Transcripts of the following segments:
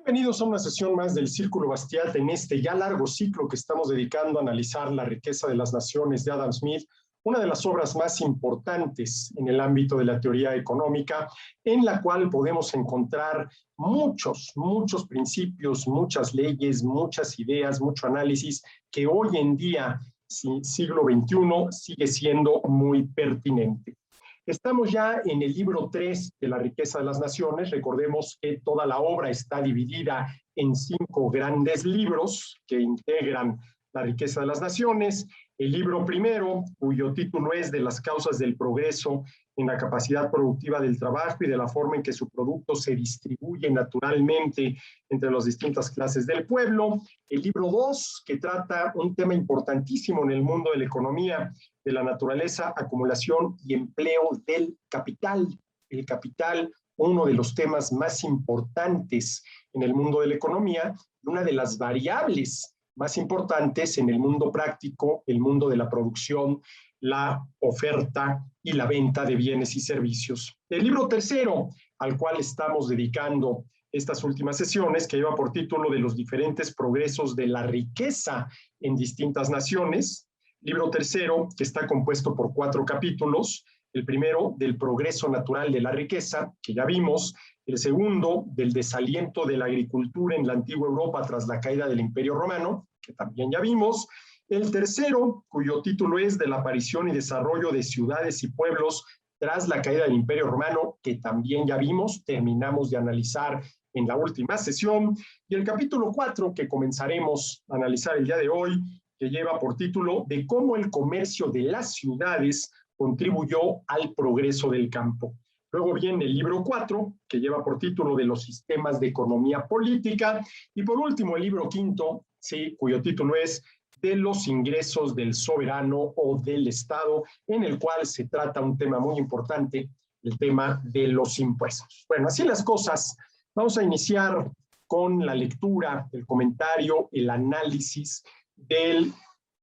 Bienvenidos a una sesión más del Círculo Bastiat en este ya largo ciclo que estamos dedicando a analizar La riqueza de las naciones de Adam Smith, una de las obras más importantes en el ámbito de la teoría económica, en la cual podemos encontrar muchos principios, muchas leyes, muchas ideas, mucho análisis que hoy en día, siglo XXI, sigue siendo muy pertinente. Estamos ya en el libro 3 de La riqueza de las naciones. Recordemos que toda la obra está dividida en 5 grandes libros que integran La riqueza de las naciones. El libro primero, cuyo título es De las causas del progreso en la capacidad productiva del trabajo y de la forma en que su producto se distribuye naturalmente entre las distintas clases del pueblo. El libro 2, que trata un tema importantísimo en el mundo de la economía, de la naturaleza, acumulación y empleo del capital. El capital, uno de los temas más importantes en el mundo de la economía, una de las variables más importantes en el mundo práctico, el mundo de la producción, la oferta y la venta de bienes y servicios. El libro tercero, al cual estamos dedicando estas últimas sesiones, que lleva por título De los diferentes progresos de la riqueza en distintas naciones. Libro tercero, que está compuesto por 4 capítulos. El primero, del progreso natural de la riqueza, que ya vimos. El segundo, del desaliento de la agricultura en la antigua Europa tras la caída del Imperio Romano, que también ya vimos. El tercero, cuyo título es De la aparición y desarrollo de ciudades y pueblos tras la caída del Imperio Romano, que también ya vimos, terminamos de analizar en la última sesión. Y el capítulo 4, que comenzaremos a analizar el día de hoy, que lleva por título De cómo el comercio de las ciudades contribuyó al progreso del campo. Luego viene el libro 4, que lleva por título De los sistemas de economía política. Y por último, el libro 5, sí, cuyo título es De los ingresos del soberano o del Estado, en el cual se trata un tema muy importante, el tema de los impuestos. Bueno, así las cosas. Vamos a iniciar con la lectura, el comentario, el análisis del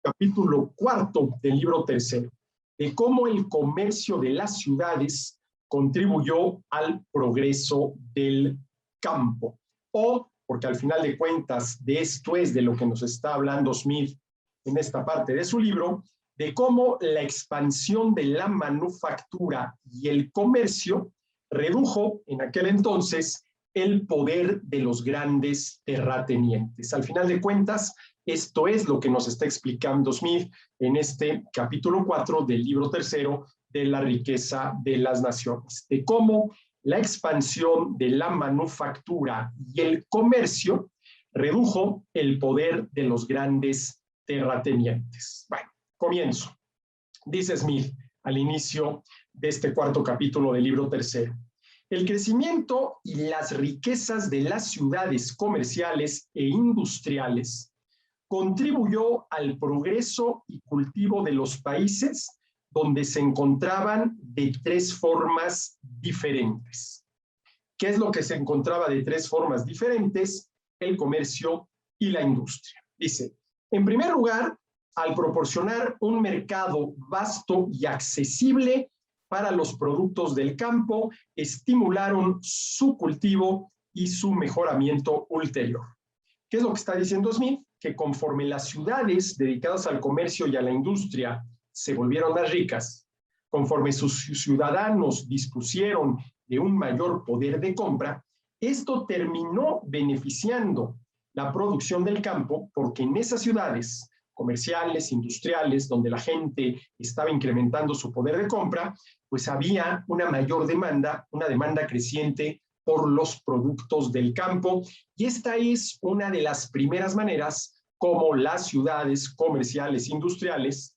capítulo 4 del libro tercero, de cómo el comercio de las ciudades contribuyó al progreso del campo. O, porque al final de cuentas de esto es de lo que nos está hablando Smith en esta parte de su libro, de cómo la expansión de la manufactura y el comercio redujo en aquel entonces el poder de los grandes terratenientes. Al final de cuentas, esto es lo que nos está explicando Smith en este capítulo 4 del libro tercero de La riqueza de las naciones, de cómo la expansión de la manufactura y el comercio redujo el poder de los grandes terratenientes. Bueno, comienzo. Dice Smith al inicio de este 4º capítulo del libro tercero. El crecimiento y las riquezas de las ciudades comerciales e industriales contribuyó al progreso y cultivo de los países donde se encontraban de 3 formas diferentes. ¿Qué es lo que se encontraba de 3 formas diferentes? El comercio y la industria. Dice, en primer lugar, al proporcionar un mercado vasto y accesible para los productos del campo, estimularon su cultivo y su mejoramiento ulterior. ¿Qué es lo que está diciendo Smith? Que conforme las ciudades dedicadas al comercio y a la industria se volvieron más ricas, conforme sus ciudadanos dispusieron de un mayor poder de compra, esto terminó beneficiando la producción del campo, porque en esas ciudades comerciales, industriales, donde la gente estaba incrementando su poder de compra, pues había una mayor demanda, una demanda creciente por los productos del campo, y esta es una de las primeras maneras como las ciudades comerciales industriales,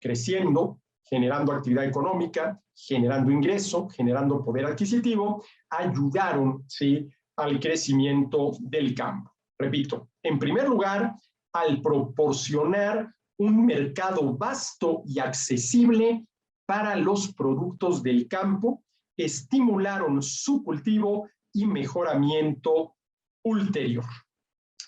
creciendo, generando actividad económica, generando ingreso, generando poder adquisitivo, ayudaron, ¿sí?, al crecimiento del campo. Repito, en primer lugar, al proporcionar un mercado vasto y accesible para los productos del campo, estimularon su cultivo y mejoramiento ulterior.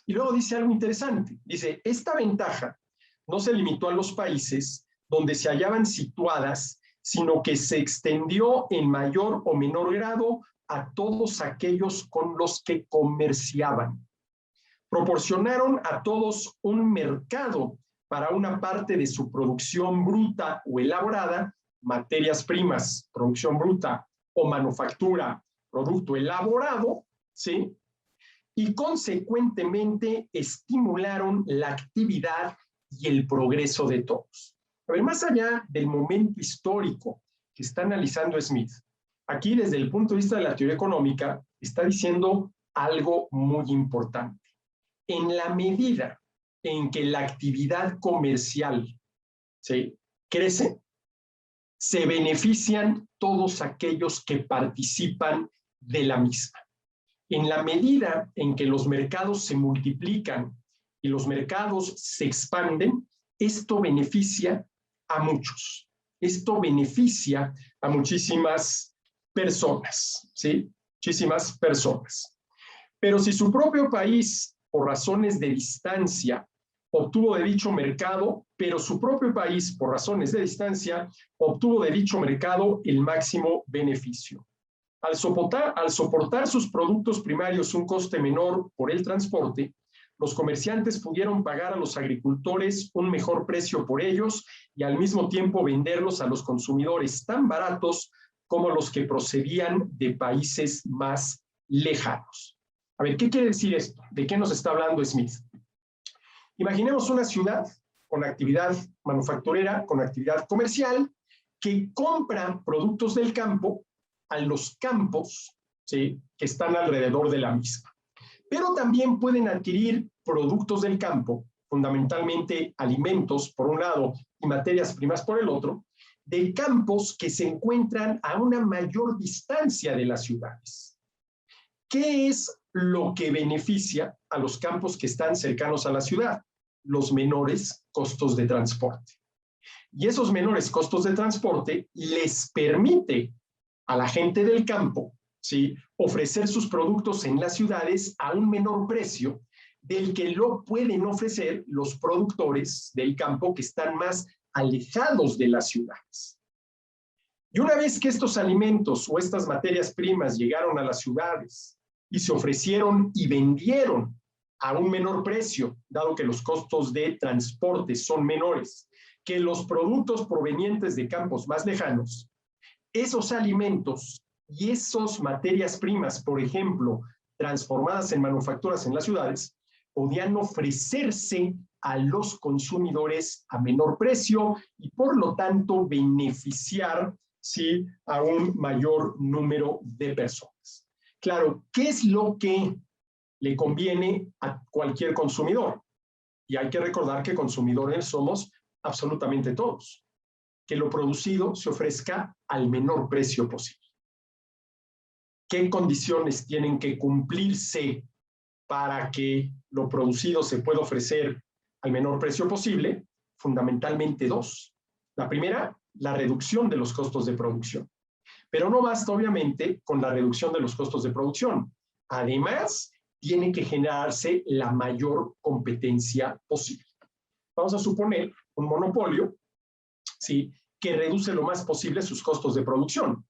Y luego dice algo interesante. Dice, esta ventaja no se limitó a los países donde se hallaban situadas, sino que se extendió en mayor o menor grado a todos aquellos con los que comerciaban. Proporcionaron a todos un mercado para una parte de su producción bruta o elaborada, materias primas, producción bruta o manufactura, producto elaborado, ¿sí? Y consecuentemente estimularon la actividad y el progreso de todos. A ver, más allá del momento histórico que está analizando Smith, aquí desde el punto de vista de la teoría económica está diciendo algo muy importante. En la medida en que la actividad comercial, ¿sí?, crece, se benefician todos aquellos que participan de la misma. En la medida en que los mercados se multiplican y los mercados se expanden, esto beneficia a muchos. Esto beneficia a muchísimas personas, ¿sí? Muchísimas personas. Pero si su propio país, por razones de distancia, obtuvo de dicho mercado, pero su propio país, por razones de distancia, obtuvo de dicho mercado el máximo beneficio. Al soportar sus productos primarios un coste menor por el transporte, los comerciantes pudieron pagar a los agricultores un mejor precio por ellos y al mismo tiempo venderlos a los consumidores tan baratos como los que procedían de países más lejanos. A ver, ¿qué quiere decir esto? ¿De qué nos está hablando Smith? Imaginemos una ciudad con actividad manufacturera, con actividad comercial, que compra productos del campo a los campos, ¿sí?, que están alrededor de la misma. Pero también pueden adquirir productos del campo, fundamentalmente alimentos por un lado y materias primas por el otro, de campos que se encuentran a una mayor distancia de las ciudades. ¿Qué es lo que beneficia a los campos que están cercanos a la ciudad? Los menores costos de transporte. Y esos menores costos de transporte les permite a la gente del campo, ¿sí?, ofrecer sus productos en las ciudades a un menor precio del que lo pueden ofrecer los productores del campo que están más alejados de las ciudades. Y una vez que estos alimentos o estas materias primas llegaron a las ciudades y se ofrecieron y vendieron a un menor precio, dado que los costos de transporte son menores que los productos provenientes de campos más lejanos, esos alimentos y esas materias primas, por ejemplo, transformadas en manufacturas en las ciudades, podían ofrecerse a los consumidores a menor precio y por lo tanto beneficiar, ¿sí?, a un mayor número de personas. Claro, ¿qué es lo que le conviene a cualquier consumidor? Y hay que recordar que consumidores somos absolutamente todos. Que lo producido se ofrezca al menor precio posible. ¿Qué condiciones tienen que cumplirse para que lo producido se pueda ofrecer al menor precio posible? Fundamentalmente dos. La primera, la reducción de los costos de producción. Pero no basta, obviamente, con la reducción de los costos de producción. Además, tiene que generarse la mayor competencia posible. Vamos a suponer un monopolio, ¿sí?, que reduce lo más posible sus costos de producción.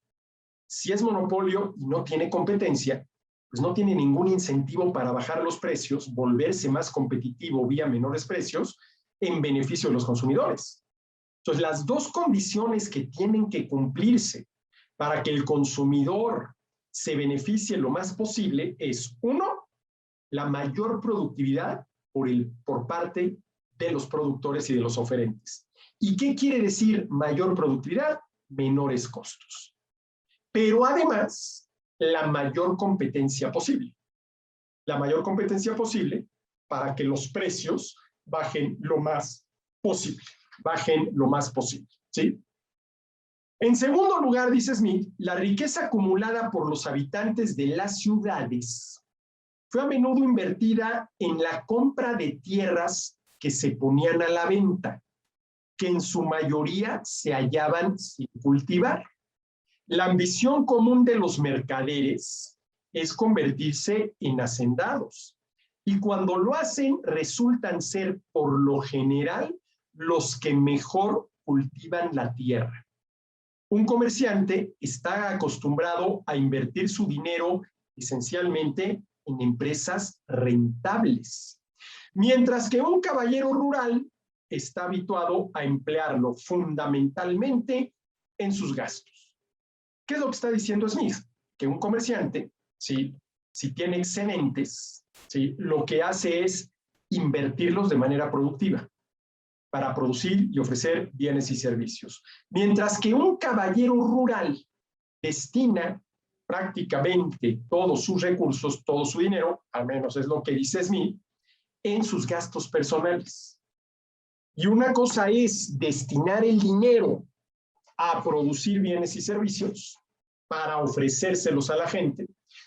Si es monopolio y no tiene competencia, pues no tiene ningún incentivo para bajar los precios, volverse más competitivo vía menores precios en beneficio de los consumidores. Entonces, las dos condiciones que tienen que cumplirse para que el consumidor se beneficie lo más posible es, uno, la mayor productividad por parte de los productores y de los oferentes. ¿Y qué quiere decir mayor productividad? Menores costos. Pero además, la mayor competencia posible. La mayor competencia posible para que los precios bajen lo más posible. Bajen lo más posible, ¿sí? En segundo lugar, dice Smith, la riqueza acumulada por los habitantes de las ciudades fue a menudo invertida en la compra de tierras que se ponían a la venta, que en su mayoría se hallaban sin cultivar. La ambición común de los mercaderes es convertirse en hacendados, y cuando lo hacen resultan ser por lo general los que mejor cultivan la tierra. Un comerciante está acostumbrado a invertir su dinero esencialmente en empresas rentables, mientras que un caballero rural está habituado a emplearlo fundamentalmente en sus gastos. ¿Qué es lo que está diciendo Smith? Que un comerciante, ¿sí?, si tiene excedentes, ¿sí?, lo que hace es invertirlos de manera productiva para producir y ofrecer bienes y servicios. Mientras que un caballero rural destina prácticamente todos sus recursos, todo su dinero, al menos es lo que dice Smith, en sus gastos personales. Y una cosa es destinar el dinero a producir bienes y servicios para ofrecérselos a la gente,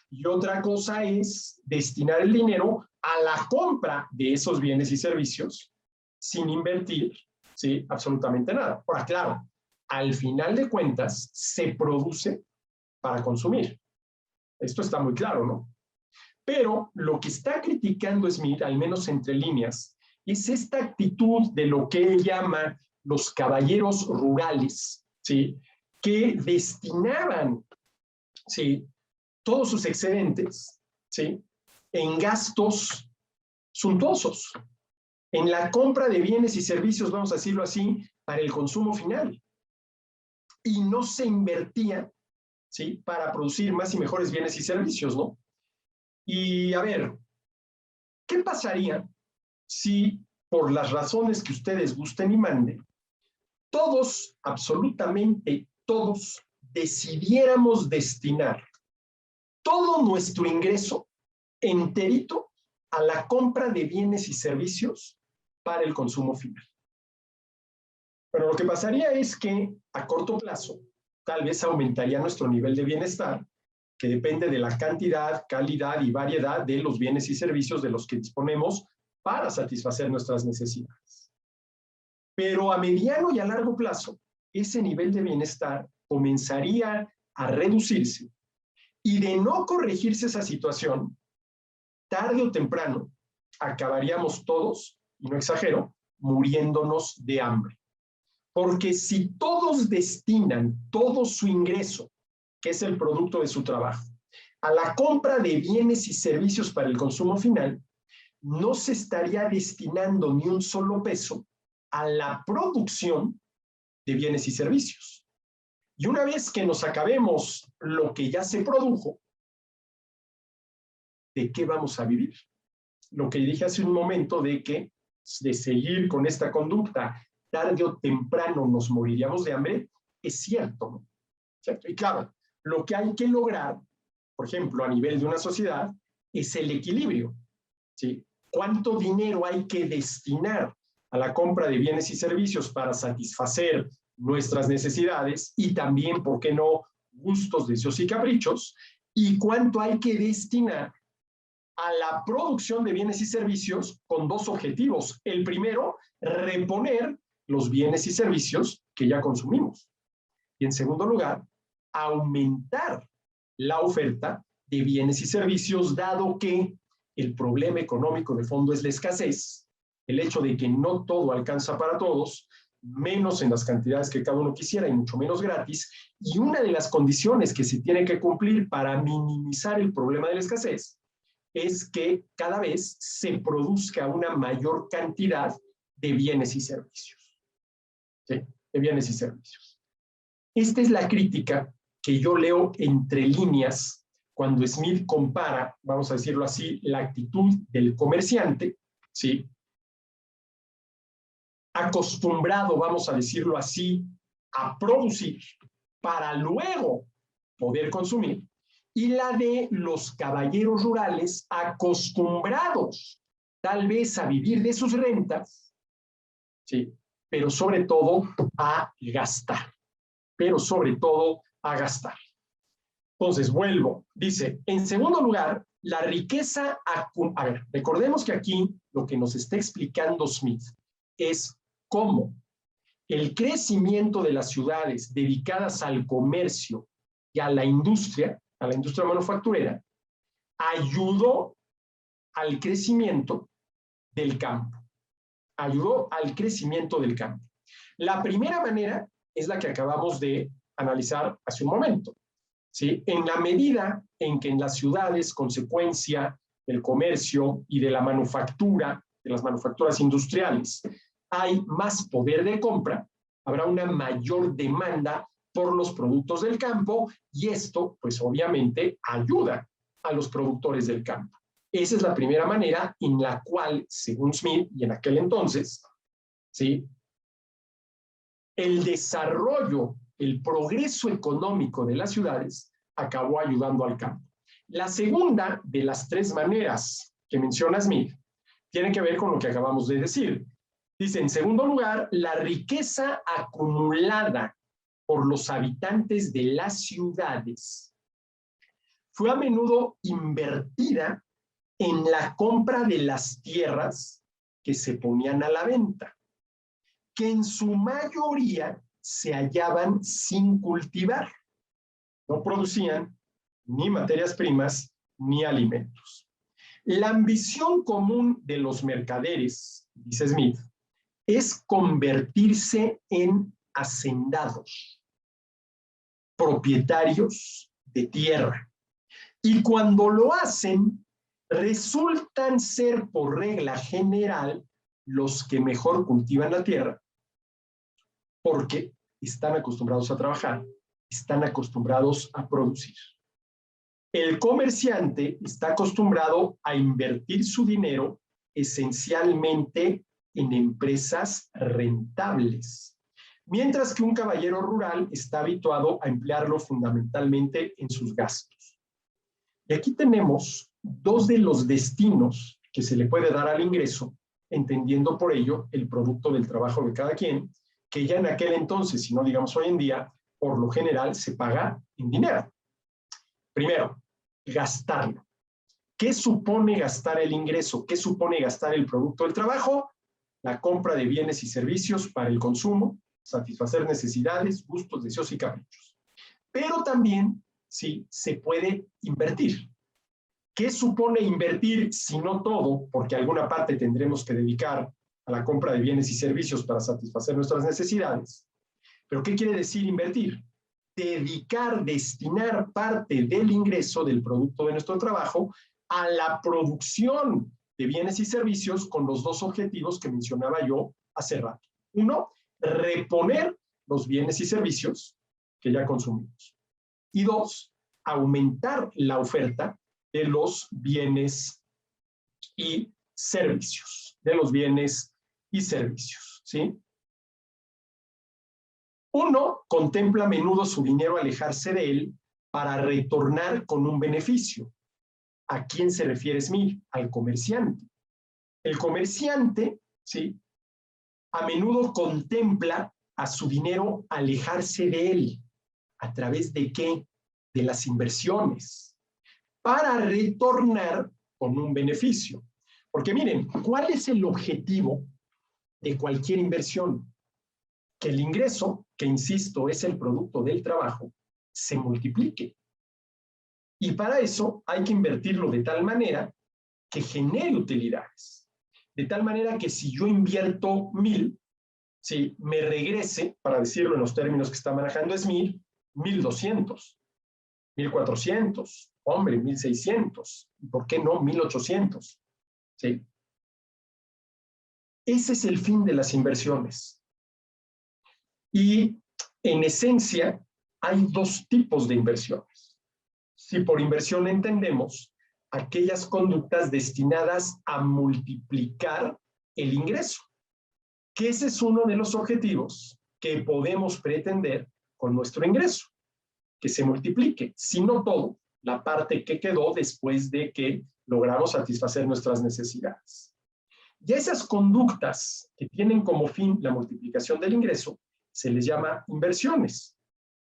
y otra cosa es destinar el dinero a la compra de esos bienes y servicios sin invertir, ¿sí?, absolutamente nada. Ahora, claro, al final de cuentas se produce para consumir. Esto está muy claro, ¿no? Pero lo que está criticando Smith, al menos entre líneas, es esta actitud de lo que él llama los caballeros rurales, ¿sí?, que destinaban, ¿sí?, todos sus excedentes, ¿sí?, en gastos suntuosos, en la compra de bienes y servicios, vamos a decirlo así, para el consumo final. Y no se invertía, ¿sí?, para producir más y mejores bienes y servicios, ¿no? Y a ver, ¿qué pasaría si, por las razones que ustedes gusten y manden, todos, absolutamente todos, decidiéramos destinar todo nuestro ingreso enterito a la compra de bienes y servicios para el consumo final? Pero lo que pasaría es que a corto plazo tal vez aumentaría nuestro nivel de bienestar, que depende de la cantidad, calidad y variedad de los bienes y servicios de los que disponemos para satisfacer nuestras necesidades. Pero a mediano y a largo plazo, ese nivel de bienestar comenzaría a reducirse, y de no corregirse esa situación, tarde o temprano acabaríamos todos, y no exagero, muriéndonos de hambre. Porque si todos destinan todo su ingreso, que es el producto de su trabajo, a la compra de bienes y servicios para el consumo final, no se estaría destinando ni un solo peso a la producción de bienes y servicios. Y una vez que nos acabemos lo que ya se produjo, ¿de qué vamos a vivir? Lo que dije hace un momento de que de seguir con esta conducta, tarde o temprano nos moriríamos de hambre, es cierto, ¿no? ¿Cierto? Y claro, lo que hay que lograr, por ejemplo, a nivel de una sociedad, es el equilibrio, ¿sí? ¿Cuánto dinero hay que destinar a la compra de bienes y servicios para satisfacer nuestras necesidades y también, ¿por qué no?, gustos, deseos y caprichos? ¿Y cuánto hay que destinar a la producción de bienes y servicios con dos objetivos? El primero, reponer los bienes y servicios que ya consumimos. Y en segundo lugar, aumentar la oferta de bienes y servicios, dado que el problema económico de fondo es la escasez, el hecho de que no todo alcanza para todos, menos en las cantidades que cada uno quisiera y mucho menos gratis, y una de las condiciones que se tiene que cumplir para minimizar el problema de la escasez es que cada vez se produzca una mayor cantidad de bienes y servicios. ¿Sí? De bienes y servicios. Esta es la crítica que yo leo entre líneas cuando Smith compara, vamos a decirlo así, la actitud del comerciante, ¿sí?, acostumbrado, vamos a decirlo así, a producir para luego poder consumir, y la de los caballeros rurales acostumbrados tal vez a vivir de sus rentas, ¿sí?, pero sobre todo a gastar. Pero sobre todo a gastar. Entonces, vuelvo. Dice, en segundo lugar, la riqueza... A ver, recordemos que aquí lo que nos está explicando Smith es cómo el crecimiento de las ciudades dedicadas al comercio y a la industria manufacturera, ayudó al crecimiento del campo. Ayudó al crecimiento del campo. La primera manera es la que acabamos de analizar hace un momento. ¿Sí? En la medida en que en las ciudades, consecuencia del comercio y de la manufactura, de las manufacturas industriales, hay más poder de compra, habrá una mayor demanda por los productos del campo y esto, pues obviamente, ayuda a los productores del campo. Esa es la primera manera en la cual, según Smith, y en aquel entonces, ¿sí?, el desarrollo, el progreso económico de las ciudades acabó ayudando al campo. La segunda de las tres maneras que menciona Smith tiene que ver con lo que acabamos de decir. Dice, en segundo lugar, la riqueza acumulada por los habitantes de las ciudades fue a menudo invertida en la compra de las tierras que se ponían a la venta, que en su mayoría se hallaban sin cultivar. No producían ni materias primas ni alimentos. La ambición común de los mercaderes, dice Smith, es convertirse en hacendados, propietarios de tierra. Y cuando lo hacen, resultan ser por regla general los que mejor cultivan la tierra, porque están acostumbrados a trabajar, están acostumbrados a producir. El comerciante está acostumbrado a invertir su dinero esencialmente en empresas rentables, mientras que un caballero rural está habituado a emplearlo fundamentalmente en sus gastos. Y aquí tenemos dos de los destinos que se le puede dar al ingreso, entendiendo por ello el producto del trabajo de cada quien, que ya en aquel entonces, si no digamos hoy en día, por lo general se paga en dinero. Primero, gastarlo. ¿Qué supone gastar el ingreso? ¿Qué supone gastar el producto del trabajo? La compra de bienes y servicios para el consumo, satisfacer necesidades, gustos, deseos y caprichos. Pero también, sí, se puede invertir. ¿Qué supone invertir si no todo? Porque alguna parte tendremos que dedicar a la compra de bienes y servicios para satisfacer nuestras necesidades. ¿Pero qué quiere decir invertir? Dedicar, destinar parte del ingreso del producto de nuestro trabajo a la producción de bienes y servicios con los dos objetivos que mencionaba yo hace rato. Uno, reponer los bienes y servicios que ya consumimos. Y dos, aumentar la oferta de los bienes y servicios, ¿sí? Uno contempla a menudo su dinero alejarse de él para retornar con un beneficio. ¿A quién se refiere Smith? Al comerciante. El comerciante, ¿sí?, a menudo contempla a su dinero alejarse de él. ¿A través de qué? De las inversiones, para retornar con un beneficio. Porque miren, ¿cuál es el objetivo de cualquier inversión? Que el ingreso, que insisto, es el producto del trabajo, se multiplique. Y para eso hay que invertirlo de tal manera que genere utilidades. De tal manera que si yo invierto 1,000, ¿sí?, me regrese, para decirlo en los términos que está manejando Smith, 1,200, 1,400, hombre, 1,600, ¿por qué no 1,800? ¿Sí? Ese es el fin de las inversiones. Y en esencia hay dos tipos de inversiones. Si por inversión entendemos aquellas conductas destinadas a multiplicar el ingreso, que ese es uno de los objetivos que podemos pretender con nuestro ingreso, que se multiplique, si no todo, la parte que quedó después de que logramos satisfacer nuestras necesidades. Y a esas conductas que tienen como fin la multiplicación del ingreso se les llama inversiones.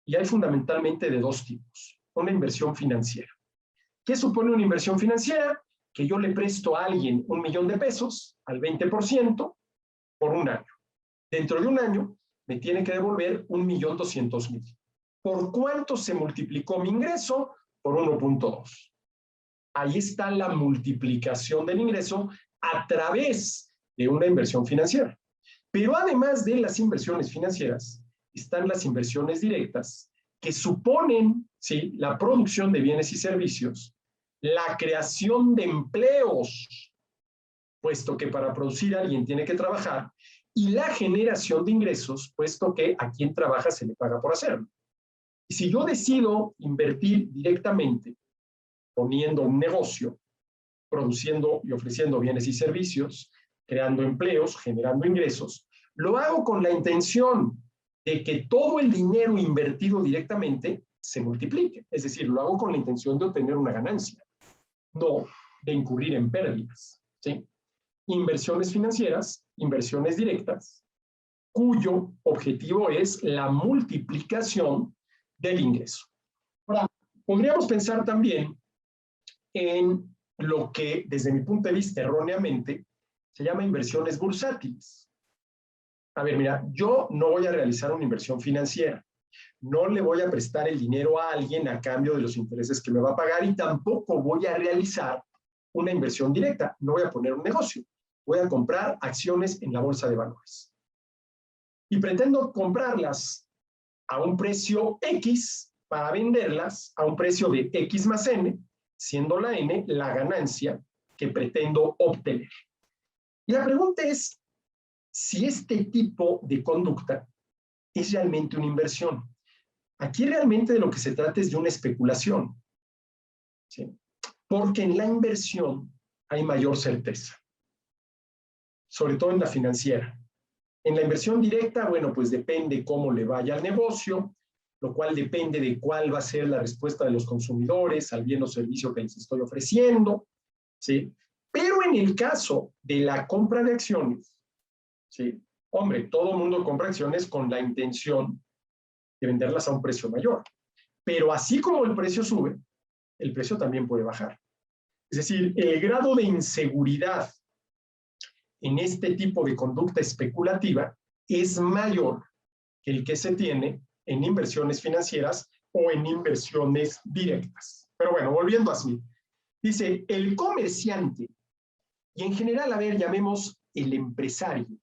Y hay fundamentalmente de dos tipos. Una inversión financiera. ¿Qué supone una inversión financiera? Que yo le presto a alguien 1,000,000 de pesos al 20% por un año. Dentro de un año me tiene que devolver 1,200,000. ¿Por cuánto se multiplicó mi ingreso? Por 1,2. Ahí está la multiplicación del ingreso a través de una inversión financiera. Pero además de las inversiones financieras, están las inversiones directas, que suponen, ¿sí?, la producción de bienes y servicios, la creación de empleos, puesto que para producir alguien tiene que trabajar, y la generación de ingresos, puesto que a quien trabaja se le paga por hacerlo. Y si yo decido invertir directamente, poniendo un negocio, produciendo y ofreciendo bienes y servicios, creando empleos, generando ingresos, lo hago con la intención de que todo el dinero invertido directamente se multiplique. Es decir, lo hago con la intención de obtener una ganancia, no de incurrir en pérdidas, ¿sí? Inversiones financieras, inversiones directas, cuyo objetivo es la multiplicación del ingreso. Ahora, podríamos pensar también en lo que, desde mi punto de vista, erróneamente, se llama inversiones bursátiles. A ver, mira, yo no voy a realizar una inversión financiera. No le voy a prestar el dinero a alguien a cambio de los intereses que me va a pagar y tampoco voy a realizar una inversión directa. No voy a poner un negocio. Voy a comprar acciones en la bolsa de valores. Y pretendo comprarlas a un precio X para venderlas a un precio de X más N, siendo la N la ganancia que pretendo obtener. Y la pregunta es si este tipo de conducta es realmente una inversión. Aquí realmente de lo que se trata es de una especulación, ¿sí? Porque en la inversión hay mayor certeza, sobre todo en la financiera. En la inversión directa, bueno, pues depende cómo le vaya al negocio, lo cual depende de cuál va a ser la respuesta de los consumidores al bien o servicio que les estoy ofreciendo, ¿sí? Pero en el caso de la compra de acciones, ¿sí? Hombre, todo el mundo compra acciones con la intención de venderlas a un precio mayor. Pero así como el precio sube, el precio también puede bajar. Es decir, el grado de inseguridad en este tipo de conducta especulativa es mayor que el que se tiene en inversiones financieras o en inversiones directas. Pero bueno, volviendo a Smith. Dice, el comerciante, y en general, a ver, llamemos el empresario,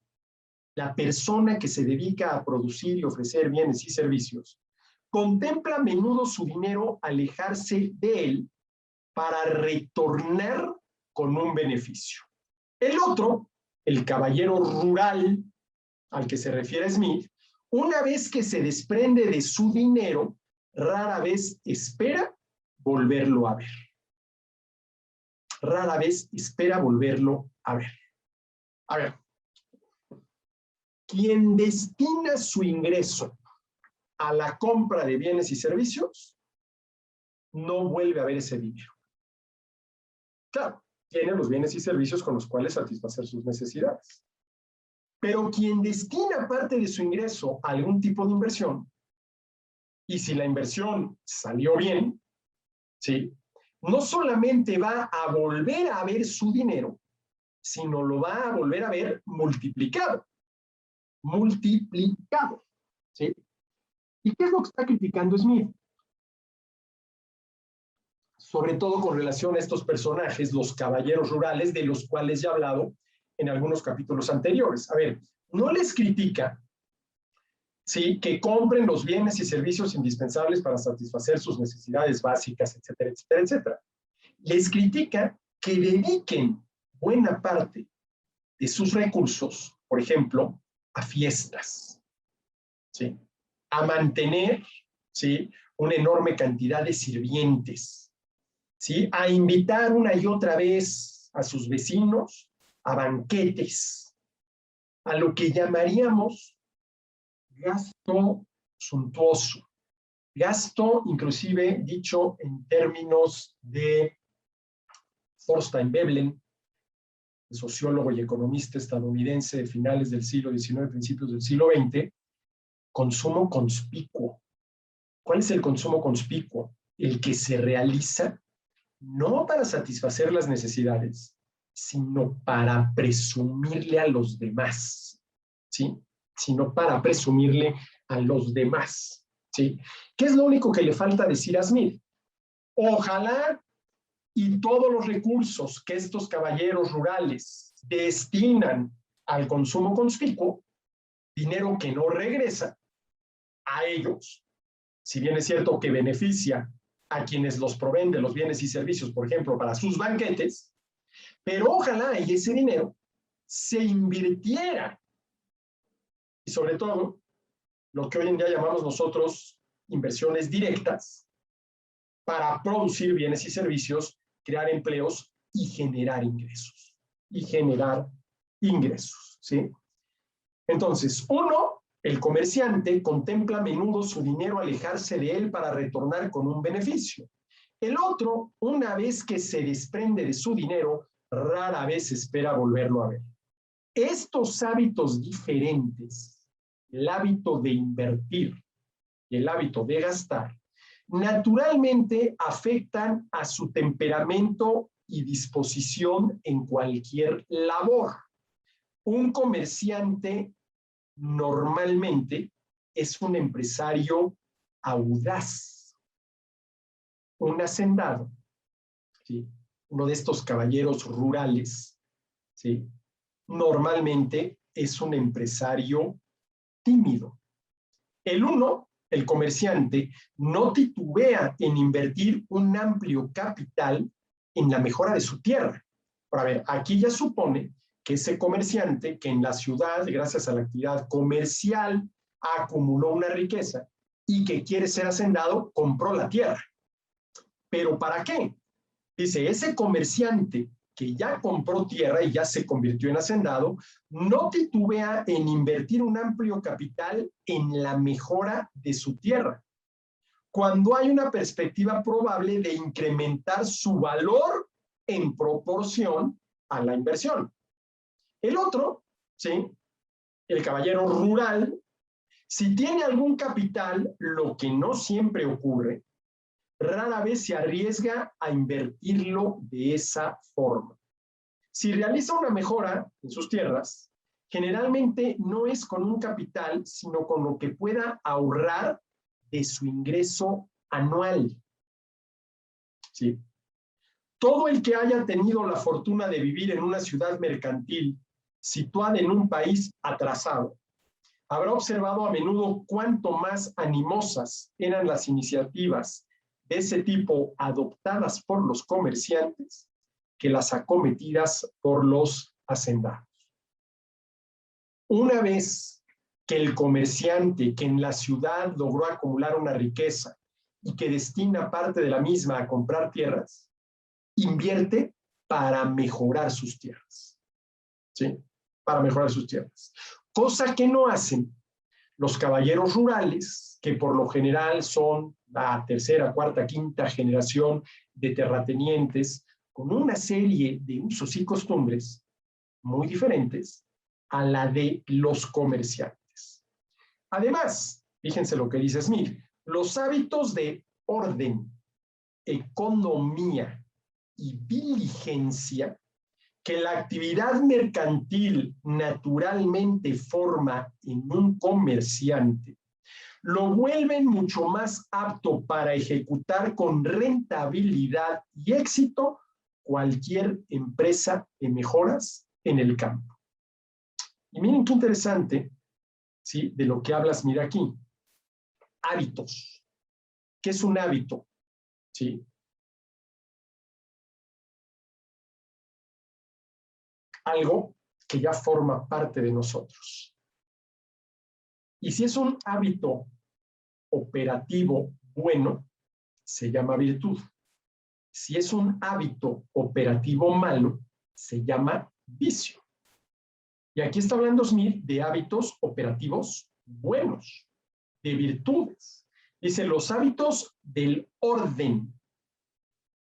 la persona que se dedica a producir y ofrecer bienes y servicios, contempla a menudo su dinero alejarse de él para retornar con un beneficio. El otro, el caballero rural al que se refiere Smith, una vez que se desprende de su dinero, rara vez espera volverlo a ver. Rara vez espera volverlo a ver. A ver, quien destina su ingreso a la compra de bienes y servicios, no vuelve a ver ese dinero. Claro, tiene los bienes y servicios con los cuales satisfacer sus necesidades. Pero quien destina parte de su ingreso a algún tipo de inversión, y si la inversión salió bien, ¿sí?, no solamente va a volver a ver su dinero, sino lo va a volver a ver multiplicado. Multiplicado, ¿sí? ¿Y qué es lo que está criticando Smith? Sobre todo con relación a estos personajes, los caballeros rurales, de los cuales ya he hablado en algunos capítulos anteriores. A ver, no les critica, ¿sí?, que compren los bienes y servicios indispensables para satisfacer sus necesidades básicas, etcétera, etcétera, etcétera. Les critica que dediquen buena parte de sus recursos, por ejemplo, a fiestas, ¿sí?, a mantener, ¿sí?, una enorme cantidad de sirvientes, ¿sí?, a invitar una y otra vez a sus vecinos a banquetes, a lo que llamaríamos gasto suntuoso, gasto inclusive dicho en términos de Thorstein Veblen, sociólogo y economista estadounidense de finales del siglo XIX, principios del siglo XX, consumo conspicuo. ¿Cuál es el consumo conspicuo? El que se realiza no para satisfacer las necesidades, sino para presumirle a los demás, ¿sí? Sino para presumirle a los demás, ¿sí? ¿Qué es lo único que le falta decir a Smith? Ojalá y todos los recursos que estos caballeros rurales destinan al consumo conspicuo, dinero que no regresa a ellos, Si bien es cierto que beneficia a quienes los proveen de los bienes y servicios, por ejemplo, para sus banquetes, pero ojalá y ese dinero se invirtiera. Y sobre todo, lo que hoy en día llamamos nosotros inversiones directas para producir bienes y servicios, crear empleos y generar ingresos. ¿Sí? Entonces, uno, el comerciante contempla a menudo su dinero alejarse de él para retornar con un beneficio. El otro, una vez que se desprende de su dinero, rara vez espera volverlo a ver. Estos hábitos diferentes, el hábito de invertir y el hábito de gastar, naturalmente afectan a su temperamento y disposición en cualquier labor. Un comerciante normalmente es un empresario audaz, un hacendado, ¿sí? Uno de estos caballeros rurales, ¿sí? Normalmente es un empresario tímido. El comerciante, no titubea en invertir un amplio capital en la mejora de su tierra. Ahora, a ver, aquí ya supone que ese comerciante que en la ciudad, gracias a la actividad comercial, acumuló una riqueza y que quiere ser hacendado, compró la tierra. ¿Pero para qué? Dice, ese comerciante que ya compró tierra y ya se convirtió en hacendado, no titubea en invertir un amplio capital en la mejora de su tierra, cuando hay una perspectiva probable de incrementar su valor en proporción a la inversión. El otro, ¿sí? El caballero rural, si tiene algún capital, lo que no siempre ocurre, rara vez se arriesga a invertirlo de esa forma. Si realiza una mejora en sus tierras, generalmente no es con un capital, sino con lo que pueda ahorrar de su ingreso anual. ¿Sí? Todo el que haya tenido la fortuna de vivir en una ciudad mercantil situada en un país atrasado, habrá observado a menudo cuánto más animosas eran las iniciativas de ese tipo adoptadas por los comerciantes que las acometidas por los hacendados. Una vez que el comerciante que en la ciudad logró acumular una riqueza y que destina parte de la misma a comprar tierras, invierte para mejorar sus tierras. ¿Sí? Para mejorar sus tierras. Cosa que no hacen los caballeros rurales, que por lo general son la tercera, cuarta, quinta generación de terratenientes, con una serie de usos y costumbres muy diferentes a la de los comerciantes. Además, fíjense lo que dice Smith, los hábitos de orden, economía y diligencia que la actividad mercantil naturalmente forma en un comerciante, lo vuelven mucho más apto para ejecutar con rentabilidad y éxito cualquier empresa de mejoras en el campo. Y miren qué interesante, ¿sí? De lo que hablas, mira aquí. Hábitos. ¿Qué es un hábito? ¿Sí? Algo que ya forma parte de nosotros. Y si es un hábito operativo bueno, se llama virtud. Si es un hábito operativo malo, se llama vicio. Y aquí está hablando Smith de hábitos operativos buenos, de virtudes. Dice, los hábitos del orden,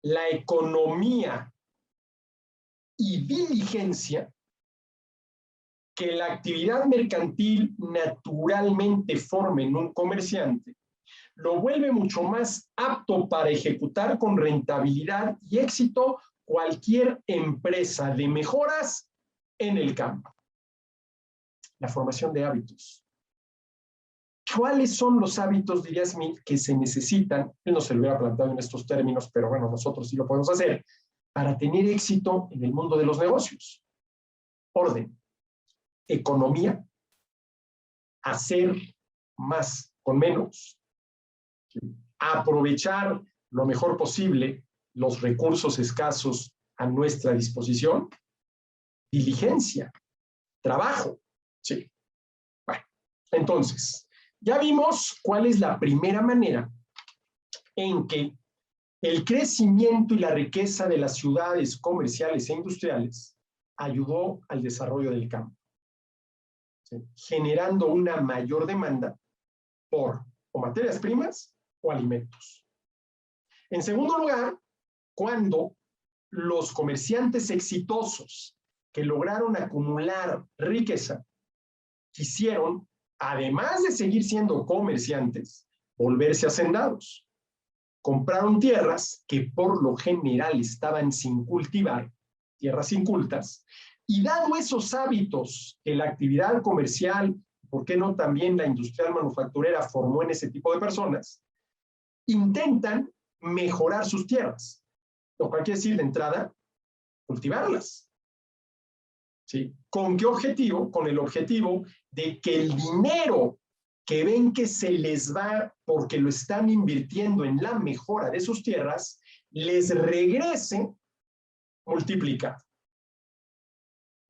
la economía y diligencia que la actividad mercantil naturalmente forma en un comerciante, lo vuelve mucho más apto para ejecutar con rentabilidad y éxito cualquier empresa de mejoras en el campo. La formación de hábitos. ¿Cuáles son los hábitos, diría Smith, que se necesitan? Él no se lo hubiera planteado en estos términos, pero bueno, nosotros sí lo podemos hacer, para tener éxito en el mundo de los negocios. Orden, economía, hacer más con menos aprovechar lo mejor posible los recursos escasos a nuestra disposición, diligencia, trabajo. Sí. Bueno, entonces, ya vimos cuál es la primera manera en que el crecimiento y la riqueza de las ciudades comerciales e industriales ayudó al desarrollo del campo, ¿sí? Generando una mayor demanda por o materias primas o alimentos. En segundo lugar, cuando los comerciantes exitosos que lograron acumular riqueza quisieron, además de seguir siendo comerciantes, volverse hacendados. Compraron tierras que por lo general estaban sin cultivar, tierras incultas, y dado esos hábitos que la actividad comercial, ¿por qué no también la industrial manufacturera formó en ese tipo de personas? Intentan mejorar sus tierras, lo cual quiere decir de entrada, cultivarlas. ¿Sí? ¿Con qué objetivo? Con el objetivo de que el dinero que ven que se les va porque lo están invirtiendo en la mejora de sus tierras, les regrese multiplicado.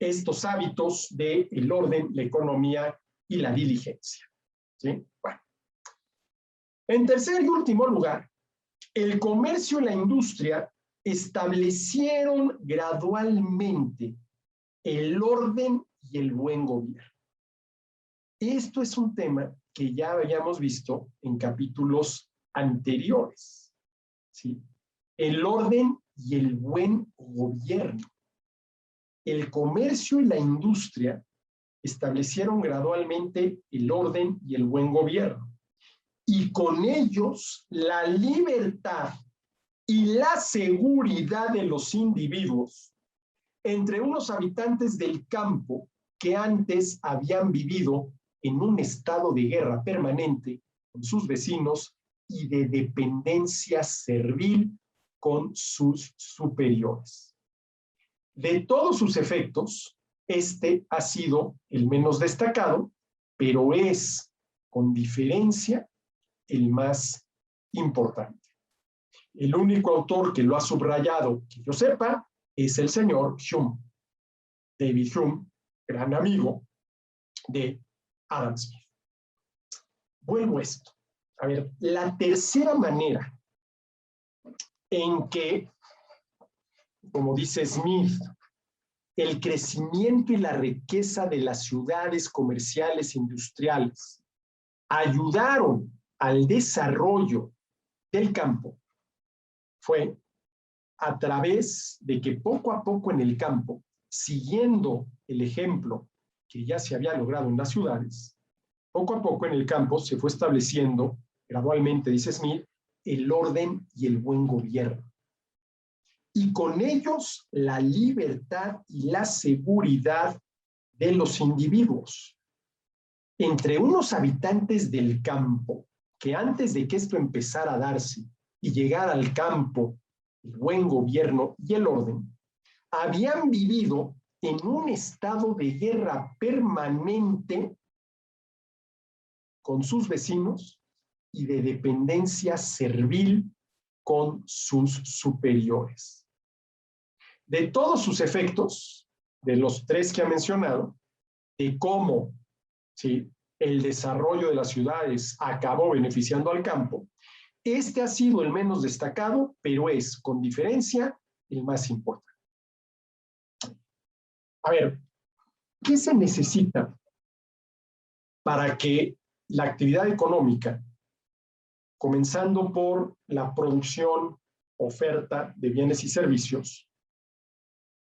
Estos hábitos del orden, la economía y la diligencia. ¿Sí? Bueno. En tercer y último lugar, el comercio y la industria establecieron gradualmente el orden y el buen gobierno. Esto es un tema que ya habíamos visto en capítulos anteriores, ¿sí? El orden y el buen gobierno. El comercio y la industria establecieron gradualmente el orden y el buen gobierno. Y con ellos la libertad y la seguridad de los individuos entre unos habitantes del campo que antes habían vivido en un estado de guerra permanente con sus vecinos y de dependencia servil con sus superiores. De todos sus efectos, este ha sido el menos destacado, pero es, con diferencia, el más importante. El único autor que lo ha subrayado, que yo sepa, es el señor Hume, David Hume, gran amigo de Adam Smith. Vuelvo a esto. A ver, la tercera manera en que, como dice Smith, el crecimiento y la riqueza de las ciudades comerciales e industriales ayudaron al desarrollo del campo fue a través de que poco a poco en el campo, siguiendo el ejemplo que ya se había logrado en las ciudades, poco a poco en el campo se fue estableciendo gradualmente, dice Smith, el orden y el buen gobierno. Y con ellos la libertad y la seguridad de los individuos. Entre unos habitantes del campo, que antes de que esto empezara a darse y llegara al campo el buen gobierno y el orden, habían vivido en un estado de guerra permanente con sus vecinos y de dependencia servil con sus superiores. De todos sus efectos, de los tres que ha mencionado, de cómo, ¿sí?, el desarrollo de las ciudades acabó beneficiando al campo, este ha sido el menos destacado, pero es, con diferencia, el más importante. A ver, ¿qué se necesita para que la actividad económica, comenzando por la producción, oferta de bienes y servicios,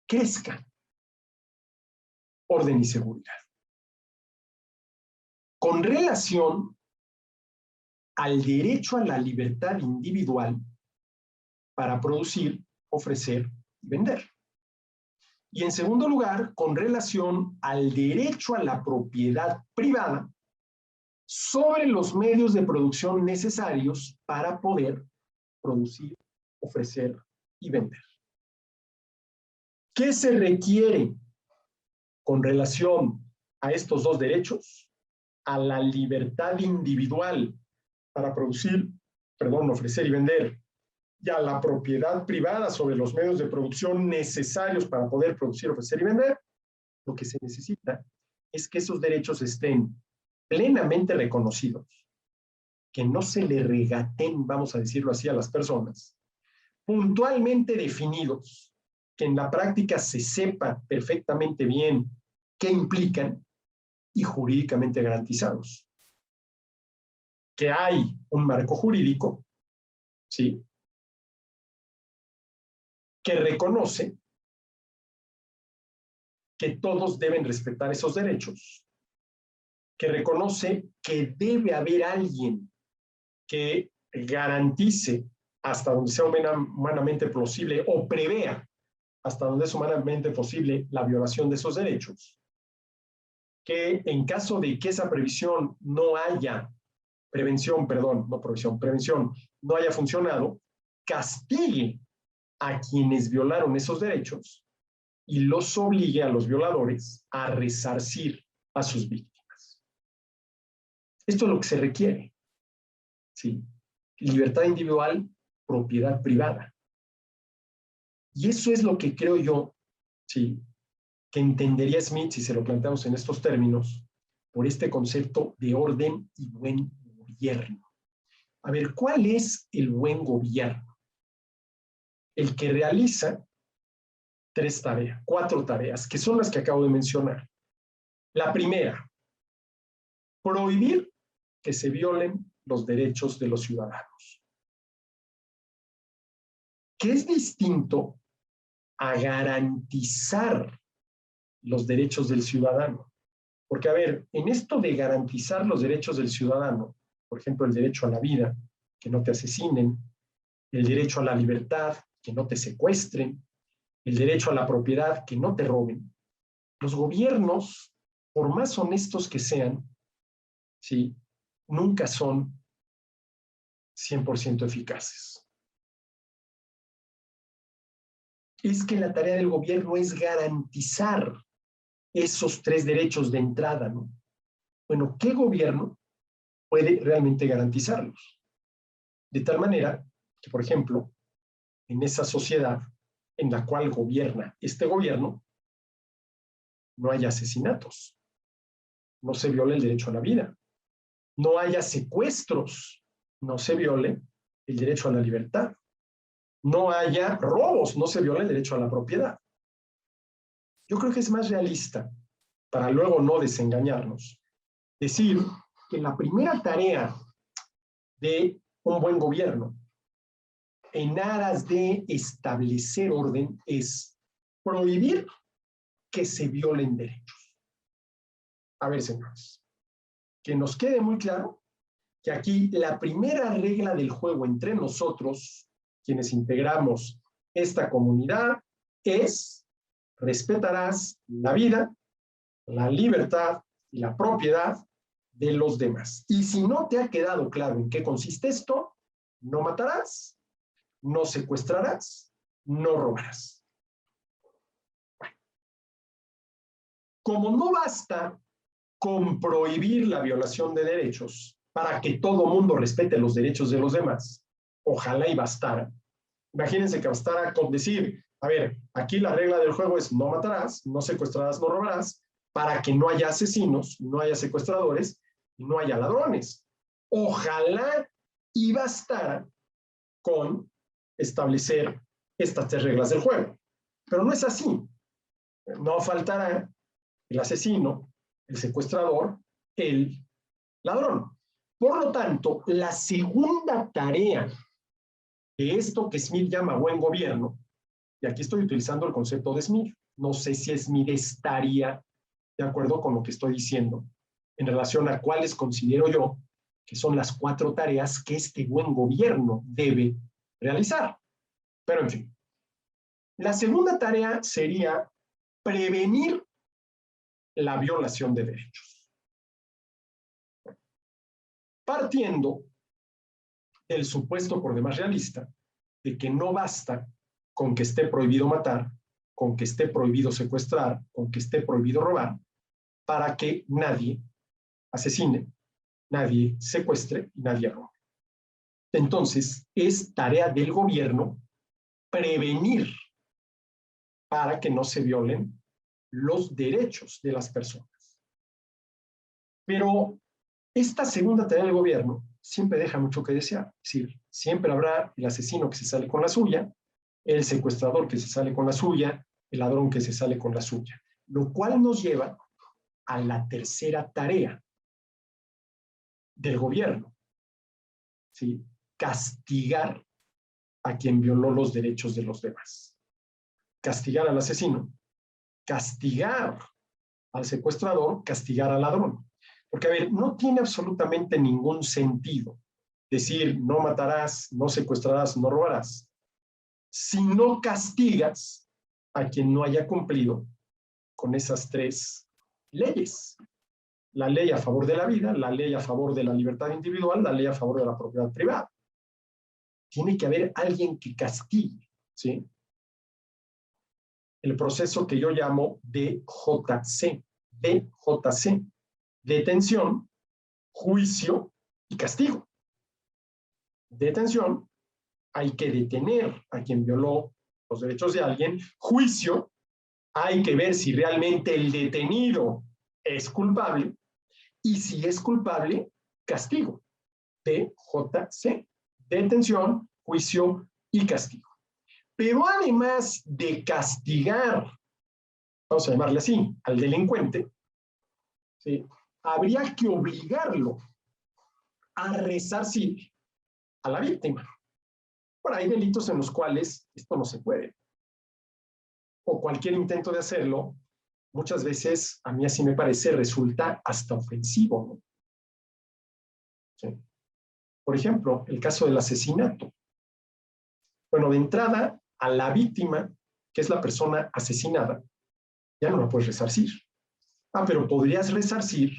crezca? Orden y seguridad. Con relación al derecho a la libertad individual para producir, ofrecer y vender. Y en segundo lugar, con relación al derecho a la propiedad privada sobre los medios de producción necesarios para poder producir, ofrecer y vender. ¿Qué se requiere con relación a estos dos derechos? A la libertad individual para producir, ofrecer y vender, y a la propiedad privada sobre los medios de producción necesarios para poder producir, ofrecer y vender, lo que se necesita es que esos derechos estén plenamente reconocidos, que no se le regaten, vamos a decirlo así, a las personas, puntualmente definidos, que en la práctica se sepa perfectamente bien qué implican y jurídicamente garantizados. Que hay un marco jurídico, ¿sí?, que reconoce que todos deben respetar esos derechos, que reconoce que debe haber alguien que garantice hasta donde sea humanamente posible o prevea hasta donde es humanamente posible la violación de esos derechos, que en caso de que esa previsión no haya, prevención no haya funcionado, castigue a quienes violaron esos derechos y los obligue a los violadores a resarcir a sus víctimas. Esto es lo que se requiere, ¿sí? Libertad individual, propiedad privada. Y eso es lo que creo yo, ¿sí?, que entendería Smith, si se lo planteamos en estos términos, por este concepto de orden y buen gobierno. A ver, ¿cuál es el buen gobierno? El que realiza cuatro tareas, que son las que acabo de mencionar. La primera, prohibir que se violen los derechos de los ciudadanos, que es distinto a garantizar los derechos del ciudadano. Porque, a ver, en esto de garantizar los derechos del ciudadano, por ejemplo, el derecho a la vida, que no te asesinen, el derecho a la libertad, que no te secuestren, el derecho a la propiedad, que no te roben, los gobiernos, por más honestos que sean, ¿sí?, nunca son 100% eficaces. Es que la tarea del gobierno es garantizar esos tres derechos de entrada, ¿no? Bueno, ¿qué gobierno puede realmente garantizarlos? De tal manera que, por ejemplo, en esa sociedad en la cual gobierna este gobierno, no haya asesinatos, no se viole el derecho a la vida, no haya secuestros, no se viole el derecho a la libertad, no haya robos, no se viole el derecho a la propiedad. Yo creo que es más realista, para luego no desengañarnos, decir que la primera tarea de un buen gobierno en aras de establecer orden es prohibir que se violen derechos. A ver, señores, que nos quede muy claro que aquí la primera regla del juego entre nosotros, quienes integramos esta comunidad, es respetarás la vida, la libertad y la propiedad de los demás. Y si no te ha quedado claro en qué consiste esto, no matarás, no secuestrarás, no robarás. Bueno, como no basta con prohibir la violación de derechos para que todo mundo respete los derechos de los demás, ojalá y bastara. Imagínense que bastara con decir, a ver, aquí la regla del juego es no matarás, no secuestrarás, no robarás, para que no haya asesinos, no haya secuestradores y no haya ladrones. Ojalá y bastara con establecer estas tres reglas del juego. Pero no es así. No faltará el asesino, el secuestrador, el ladrón. Por lo tanto, la segunda tarea de esto que Smith llama buen gobierno, y aquí estoy utilizando el concepto de Smith, no sé si Smith estaría de acuerdo con lo que estoy diciendo en relación a cuáles considero yo que son las cuatro tareas que este buen gobierno debe realizar. Pero en fin, la segunda tarea sería prevenir la violación de derechos. Partiendo del supuesto por demás realista de que no basta con que esté prohibido matar, con que esté prohibido secuestrar, con que esté prohibido robar, para que nadie asesine, nadie secuestre y nadie robe. Entonces, es tarea del gobierno prevenir para que no se violen los derechos de las personas. Pero esta segunda tarea del gobierno siempre deja mucho que desear. Es decir, siempre habrá el asesino que se sale con la suya, el secuestrador que se sale con la suya, el ladrón que se sale con la suya. Lo cual nos lleva a la tercera tarea del gobierno, ¿sí? Castigar a quien violó los derechos de los demás. Castigar al asesino, castigar al secuestrador, castigar al ladrón. Porque, a ver, no tiene absolutamente ningún sentido decir no matarás, no secuestrarás, no robarás, si no castigas a quien no haya cumplido con esas tres leyes. La ley a favor de la vida, la ley a favor de la libertad individual, la ley a favor de la propiedad privada. Tiene que haber alguien que castigue, ¿sí? El proceso que yo llamo DJC, detención, juicio y castigo. Detención, hay que detener a quien violó los derechos de alguien. Juicio, hay que ver si realmente el detenido es culpable. Y si es culpable, castigo. DJC, detención, juicio y castigo. Pero además de castigar, vamos a llamarle así, al delincuente, ¿sí? Habría que obligarlo a resarcir a la víctima. Bueno, hay delitos en los cuales esto no se puede. O cualquier intento de hacerlo, muchas veces, a mí así me parece, resulta hasta ofensivo, ¿no? Sí. Por ejemplo, el caso del asesinato. Bueno, de entrada, a la víctima, que es la persona asesinada, ya no la puedes resarcir. Ah, pero podrías resarcir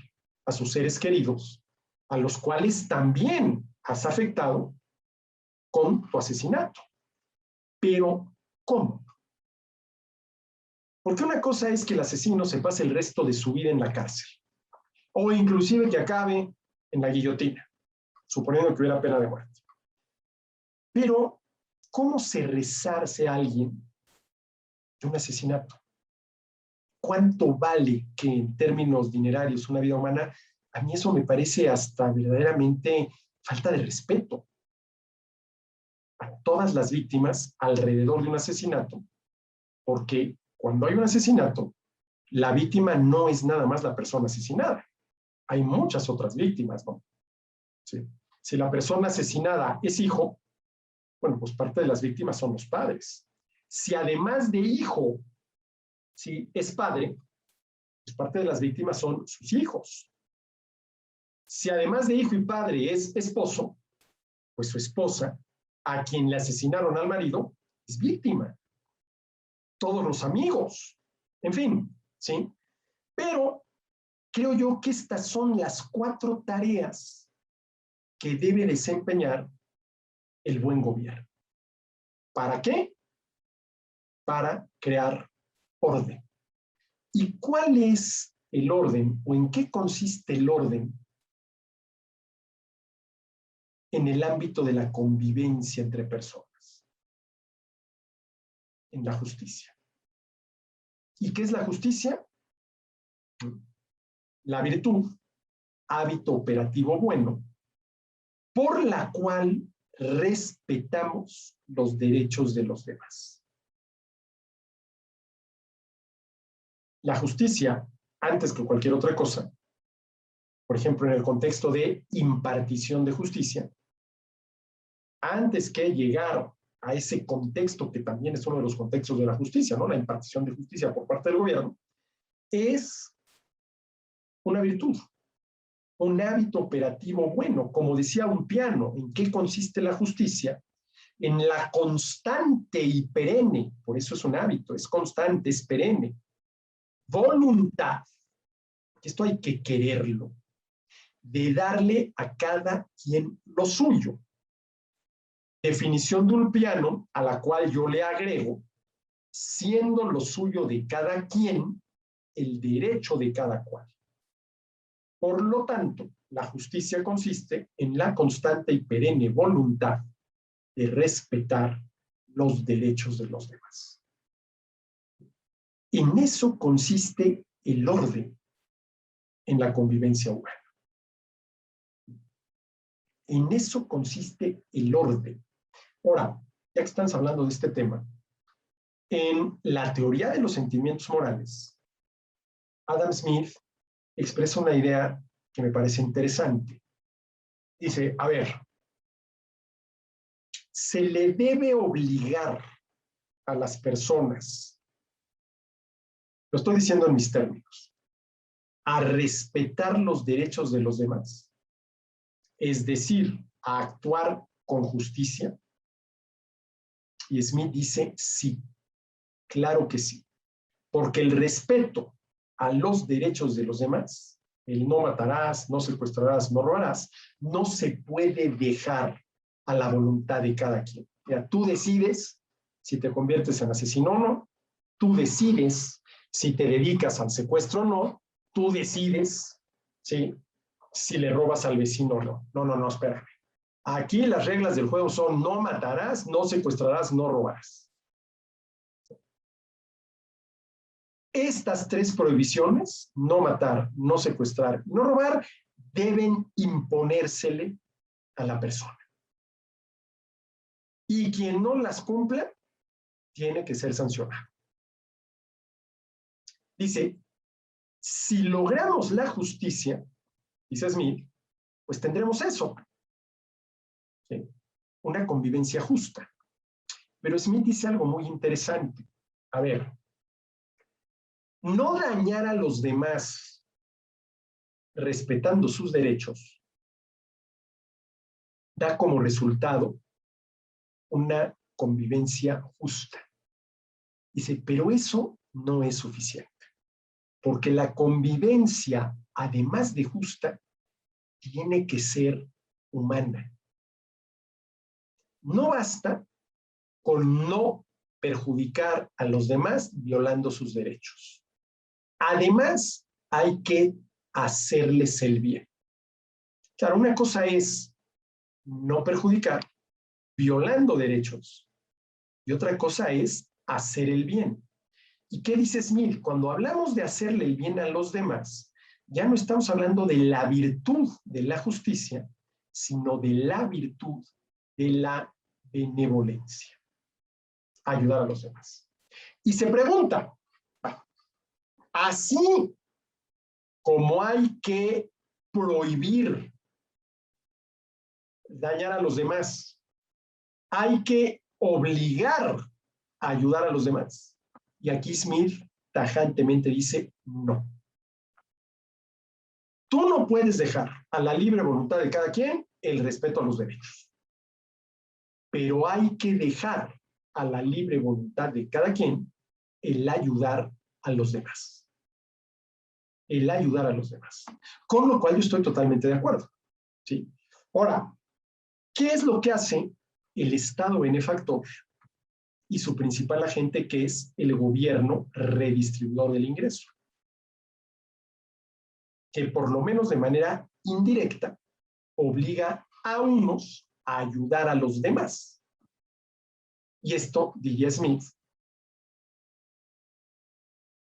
a sus seres queridos, a los cuales también has afectado con tu asesinato. Pero, ¿cómo? Porque una cosa es que el asesino se pase el resto de su vida en la cárcel, o inclusive que acabe en la guillotina, suponiendo que hubiera pena de muerte. Pero, ¿cómo se resarce a alguien de un asesinato? ¿Cuánto vale que en términos dinerarios una vida humana? A mí eso me parece hasta verdaderamente falta de respeto a todas las víctimas alrededor de un asesinato, porque cuando hay un asesinato, la víctima no es nada más la persona asesinada. Hay muchas otras víctimas, ¿no? Sí. Si la persona asesinada es hijo, bueno, pues parte de las víctimas son los padres. Si además de hijo, si es padre, pues parte de las víctimas son sus hijos. Si además de hijo y padre es esposo, pues su esposa, a quien le asesinaron al marido, es víctima. Todos los amigos, en fin, ¿sí? Pero creo yo que estas son las 4 tareas que debe desempeñar el buen gobierno. ¿Para qué? Para crear orden. ¿Y cuál es el orden o en qué consiste el orden en el ámbito de la convivencia entre personas? En la justicia. ¿Y qué es la justicia? La virtud, hábito operativo bueno, por la cual respetamos los derechos de los demás. La justicia, antes que cualquier otra cosa, por ejemplo, en el contexto de impartición de justicia, antes que llegar a ese contexto, que también es uno de los contextos de la justicia, ¿no? La impartición de justicia por parte del gobierno, es una virtud, un hábito operativo bueno. Como decía un piano, ¿en qué consiste la justicia? En la constante y perenne, por eso es un hábito, es constante, es perenne, voluntad, esto hay que quererlo, de darle a cada quien lo suyo. Definición de un piano a la cual yo le agrego, siendo lo suyo de cada quien el derecho de cada cual. Por lo tanto, La justicia consiste en la constante y perenne voluntad de respetar los derechos de los demás. En eso consiste el orden en la convivencia humana. En eso consiste el orden. Ahora, ya que estamos hablando de este tema, en la teoría de los sentimientos morales, Adam Smith expresa una idea que me parece interesante. Dice, a ver, se le debe obligar a las personas, lo estoy diciendo en mis términos, a respetar los derechos de los demás, es decir, a actuar con justicia. Y Smith dice, sí, claro que sí, porque el respeto a los derechos de los demás, el no matarás, no secuestrarás, no robarás, no se puede dejar a la voluntad de cada quien. Mira, tú decides si te conviertes en asesino o no, tú decides si te dedicas al secuestro o no, tú decides, ¿sí?, si le robas al vecino o no. No, espérame. Aquí las reglas del juego son no matarás, no secuestrarás, no robarás. Estas tres prohibiciones, no matar, no secuestrar, no robar, deben imponérsele a la persona. Y quien no las cumpla, tiene que ser sancionado. Dice, si logramos la justicia, dice Smith, pues tendremos eso, ¿sí?, una convivencia justa. Pero Smith dice algo muy interesante. A ver, no dañar a los demás respetando sus derechos da como resultado una convivencia justa. Dice, pero eso no es suficiente, porque la convivencia, además de justa, tiene que ser humana. No basta con no perjudicar a los demás violando sus derechos. Además, hay que hacerles el bien. Claro, una cosa es no perjudicar violando derechos y otra cosa es hacer el bien. ¿Y qué dice Smith? Cuando hablamos de hacerle el bien a los demás, ya no estamos hablando de la virtud de la justicia, sino de la virtud de la benevolencia. Ayudar a los demás. Y se pregunta, así como hay que prohibir dañar a los demás, hay que obligar a ayudar a los demás. Y aquí Smith tajantemente dice, no. Tú no puedes dejar a la libre voluntad de cada quien el respeto a los derechos. Pero hay que dejar a la libre voluntad de cada quien el ayudar a los demás. El ayudar a los demás. Con lo cual yo estoy totalmente de acuerdo, ¿sí? Ahora, ¿qué es lo que hace el Estado benefactor y su principal agente, que es el gobierno redistribuidor del ingreso? Que por lo menos de manera indirecta obliga a unos a ayudar a los demás. Y esto, diría Smith,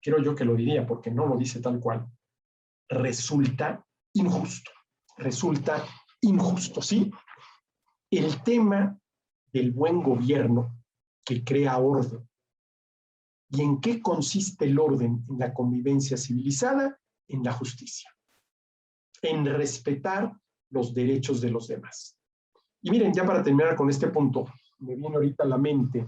creo yo que lo diría porque no lo dice tal cual, resulta injusto. Resulta injusto, ¿sí? El tema del buen gobierno que crea orden. ¿Y en qué consiste el orden en la convivencia civilizada? En la justicia. En respetar los derechos de los demás. Y miren, ya para terminar con este punto, me viene ahorita a la mente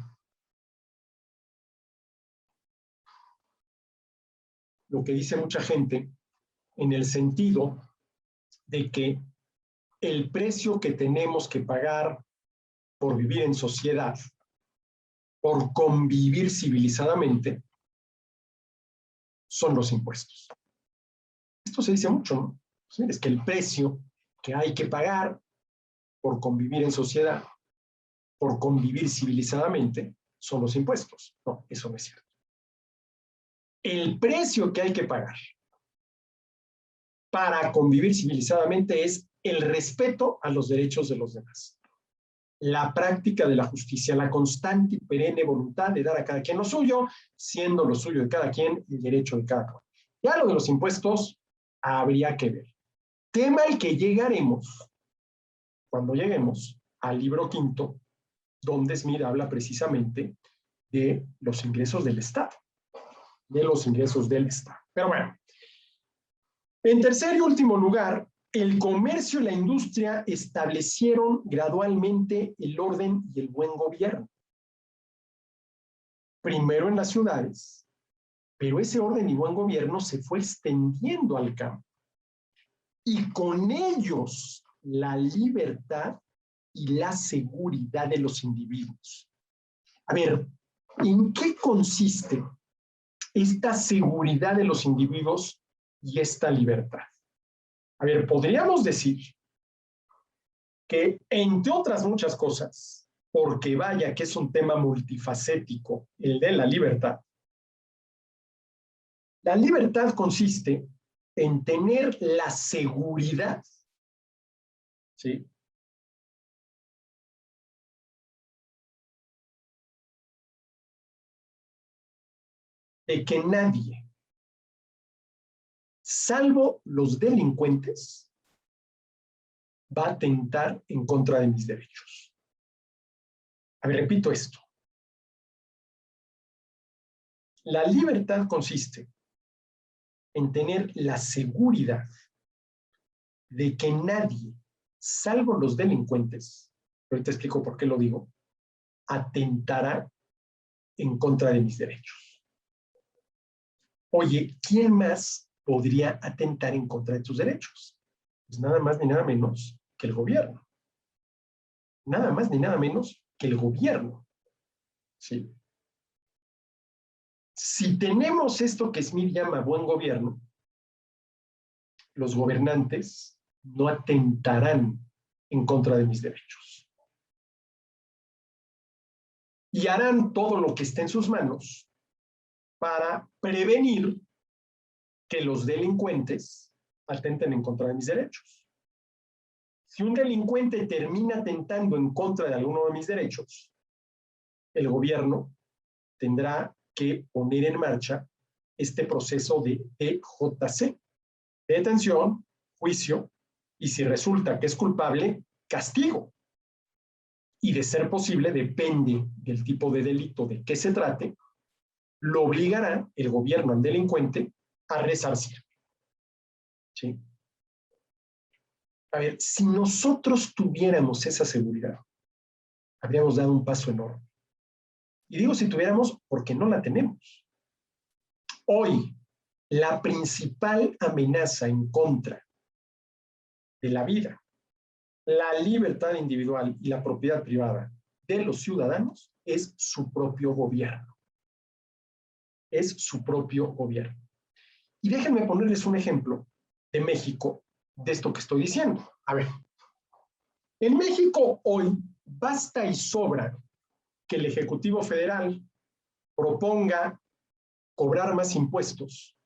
lo que dice mucha gente en el sentido de que el precio que tenemos que pagar por vivir en sociedad, por convivir civilizadamente, son los impuestos. Esto se dice mucho, ¿no? Pues es que el precio que hay que pagar por convivir en sociedad, por convivir civilizadamente, son los impuestos. No, eso no es cierto. El precio que hay que pagar para convivir civilizadamente es el respeto a los derechos de los demás. La práctica de la justicia, la constante y perenne voluntad de dar a cada quien lo suyo, siendo lo suyo de cada quien el derecho de cada cual. Ya lo de los impuestos, habría que ver. Tema al que llegaremos cuando lleguemos al libro quinto, donde Smith habla precisamente de los ingresos del Estado. De los ingresos del Estado. Pero bueno. En tercer y último lugar, el comercio y la industria establecieron gradualmente el orden y el buen gobierno. Primero en las ciudades, pero ese orden y buen gobierno se fue extendiendo al campo. Y con ellos la libertad y la seguridad de los individuos. A ver, ¿en qué consiste esta seguridad de los individuos y esta libertad? A ver, podríamos decir que, entre otras muchas cosas, porque vaya que es un tema multifacético, el de la libertad consiste en tener la seguridad, ¿sí?, de que nadie, salvo los delincuentes, va a atentar en contra de mis derechos. A ver, repito esto. La libertad consiste en tener la seguridad de que nadie, salvo los delincuentes, pero te explico por qué lo digo, atentará en contra de mis derechos. Oye, ¿quién más podría atentar en contra de tus derechos? Pues nada más ni nada menos que el gobierno. Nada más ni nada menos que el gobierno. ¿Sí? Si tenemos esto que Smith llama buen gobierno, los gobernantes no atentarán en contra de mis derechos. Y harán todo lo que esté en sus manos para prevenir que los delincuentes atenten en contra de mis derechos. Si un delincuente termina atentando en contra de alguno de mis derechos, el gobierno tendrá que poner en marcha este proceso de TJC, detención, juicio, y si resulta que es culpable, castigo. Y de ser posible, depende del tipo de delito de qué se trate, lo obligará el gobierno al delincuente a resarcir. ¿Sí? A ver, si nosotros tuviéramos esa seguridad, habríamos dado un paso enorme. Y digo si tuviéramos porque no la tenemos. Hoy, la principal amenaza en contra de la vida, la libertad individual y la propiedad privada de los ciudadanos es su propio gobierno. Es su propio gobierno. Y déjenme ponerles un ejemplo de México de esto que estoy diciendo. A ver, en México hoy basta y sobra que el Ejecutivo Federal proponga cobrar más impuestos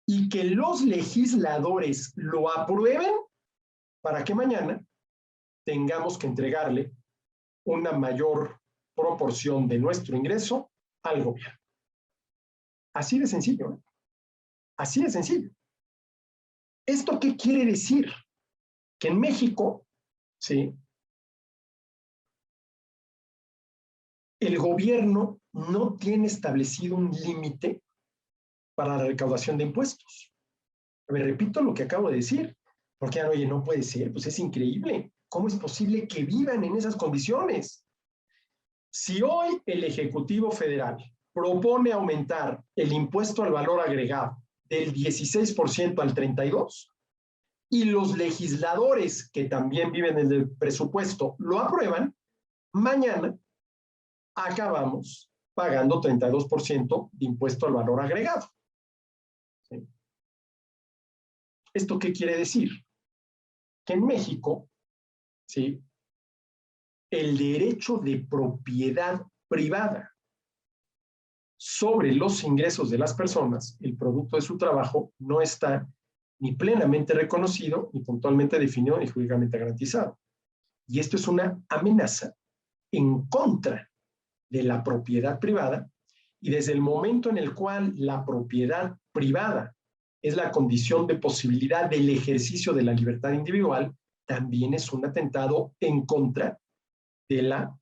y que los legisladores lo aprueben para que mañana tengamos que entregarle una mayor proporción de nuestro ingreso al gobierno. Así de sencillo, ¿eh? Así de sencillo. ¿Esto qué quiere decir? Que en México, ¿sí?, el gobierno no tiene establecido un límite para la recaudación de impuestos. A ver, repito lo que acabo de decir, porque, oye, no puede ser, pues es increíble. ¿Cómo es posible que vivan en esas condiciones? Si hoy el Ejecutivo Federal propone aumentar el impuesto al valor agregado del 16% al 32%, y los legisladores que también viven en el presupuesto lo aprueban, mañana acabamos pagando 32% de impuesto al valor agregado. ¿Sí? ¿Esto qué quiere decir? Que en México, ¿sí?, el derecho de propiedad privada sobre los ingresos de las personas, el producto de su trabajo, no está ni plenamente reconocido, ni puntualmente definido, ni jurídicamente garantizado. Y esto es una amenaza en contra de la propiedad privada, y desde el momento en el cual la propiedad privada es la condición de posibilidad del ejercicio de la libertad individual, también es un atentado en contra de la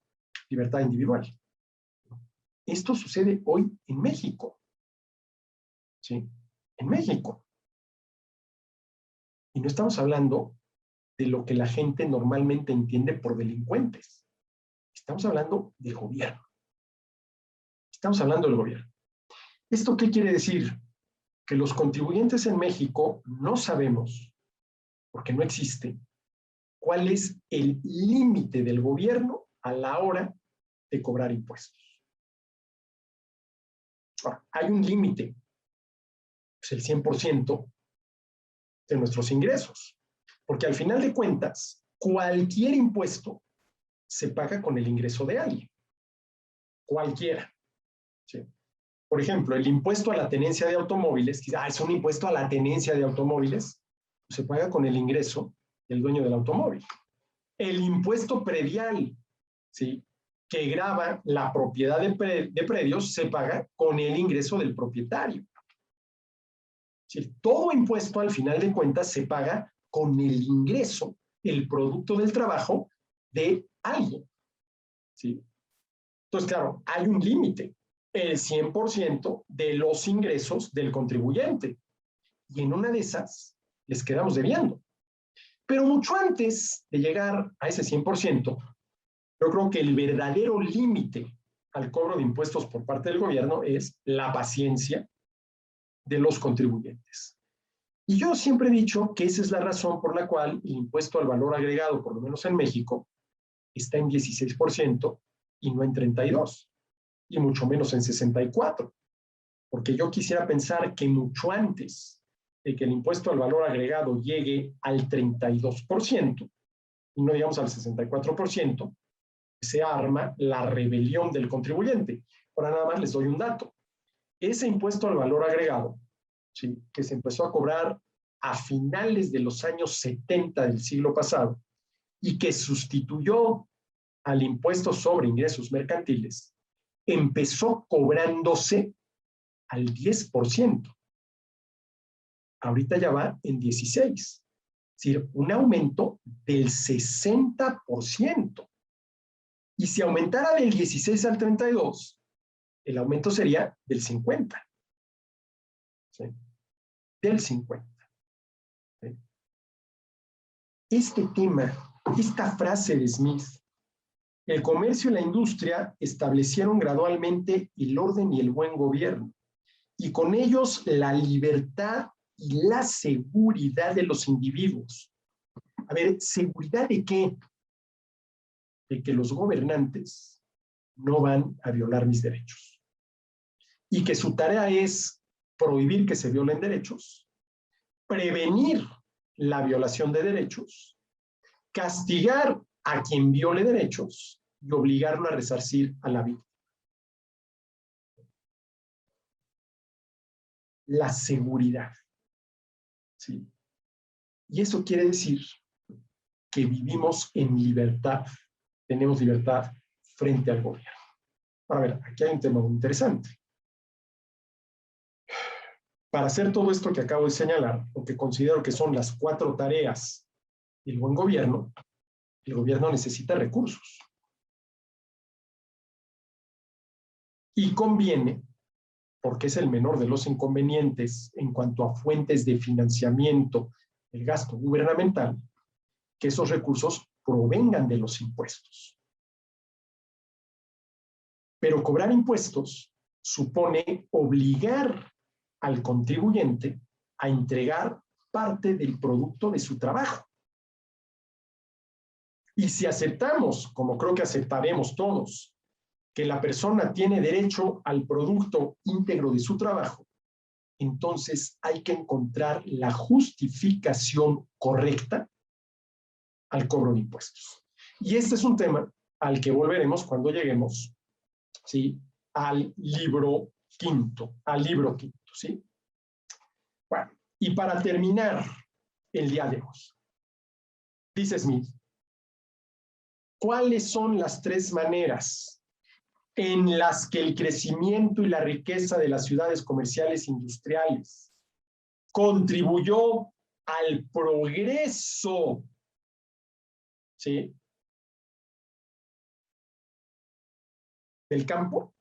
libertad individual. Esto sucede hoy en México. ¿Sí? En México. Y no estamos hablando de lo que la gente normalmente entiende por delincuentes. Estamos hablando del gobierno. Estamos hablando del gobierno. ¿Esto qué quiere decir? Que los contribuyentes en México no sabemos, porque no existe, cuál es el límite del gobierno a la hora de cobrar impuestos. Ahora, hay un límite, es el 100% de nuestros ingresos, porque al final de cuentas, cualquier impuesto se paga con el ingreso de alguien, cualquiera. ¿Sí? Por ejemplo, el impuesto a la tenencia de automóviles, quizás es un impuesto a la tenencia de automóviles, se paga con el ingreso del dueño del automóvil. El impuesto predial, ¿sí?, que grava la propiedad de predios, se paga con el ingreso del propietario. ¿Sí? Todo impuesto, al final de cuentas, se paga con el ingreso, el producto del trabajo de alguien. ¿Sí? Entonces, claro, hay un límite, el 100% de los ingresos del contribuyente. Y en una de esas les quedamos debiendo. Pero mucho antes de llegar a ese 100%, yo creo que el verdadero límite al cobro de impuestos por parte del gobierno es la paciencia de los contribuyentes. Y yo siempre he dicho que esa es la razón por la cual el impuesto al valor agregado, por lo menos en México, está en 16% y no en 32%, y mucho menos en 64%. Porque yo quisiera pensar que mucho antes de que el impuesto al valor agregado llegue al 32%, y no digamos al 64%, se arma la rebelión del contribuyente. Ahora nada más les doy un dato. Ese impuesto al valor agregado, ¿sí?, que se empezó a cobrar a finales de los años 70 del siglo pasado y que sustituyó al impuesto sobre ingresos mercantiles, empezó cobrándose al 10%. Ahorita ya va en 16%. Es decir, un aumento del 60%. Y si aumentara del 16 al 32, el aumento sería del 50. ¿Sí? Del 50. ¿Sí? Este tema, esta frase de Smith, el comercio y la industria establecieron gradualmente el orden y el buen gobierno, y con ellos la libertad y la seguridad de los individuos. A ver, ¿seguridad de qué? De que los gobernantes no van a violar mis derechos. Y que su tarea es prohibir que se violen derechos, prevenir la violación de derechos, castigar a quien viole derechos y obligarlo a resarcir a la víctima. La seguridad. ¿Sí? Y eso quiere decir que vivimos en libertad, tenemos libertad frente al gobierno. A ver, aquí hay un tema muy interesante. Para hacer todo esto que acabo de señalar, lo que considero que son las 4 tareas del buen gobierno, el gobierno necesita recursos. Y conviene, porque es el menor de los inconvenientes en cuanto a fuentes de financiamiento del gasto gubernamental, que esos recursos provengan de los impuestos. Pero cobrar impuestos supone obligar al contribuyente a entregar parte del producto de su trabajo. Y si aceptamos, como creo que aceptaremos todos, que la persona tiene derecho al producto íntegro de su trabajo, entonces hay que encontrar la justificación correcta al cobro de impuestos. Y este es un tema al que volveremos cuando lleguemos, ¿sí?, al libro quinto, ¿sí? Bueno, Y para terminar el día de hoy, dice Smith, ¿cuáles son las 3 maneras en las que el crecimiento y la riqueza de las ciudades comerciales industriales contribuyó al progreso, ¿sí?, del campo?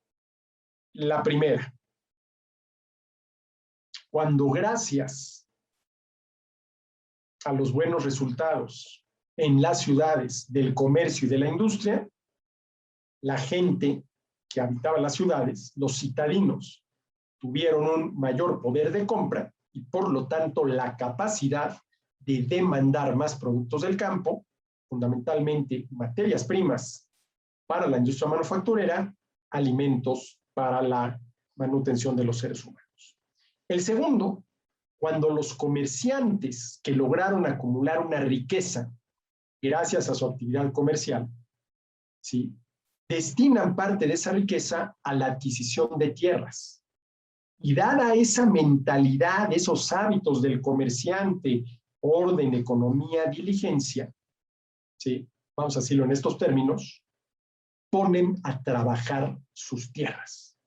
La primera, cuando gracias a los buenos resultados en las ciudades del comercio y de la industria, la gente que habitaba las ciudades, los citadinos, tuvieron un mayor poder de compra y por lo tanto la capacidad de demandar más productos del campo, fundamentalmente materias primas para la industria manufacturera, alimentos para la manutención de los seres humanos. El segundo, cuando los comerciantes que lograron acumular una riqueza gracias a su actividad comercial, ¿sí?, destinan parte de esa riqueza a la adquisición de tierras. Y dada esa mentalidad, esos hábitos del comerciante, orden, economía, diligencia, ¿sí?, vamos a decirlo en estos términos, ponen a trabajar sus tierras.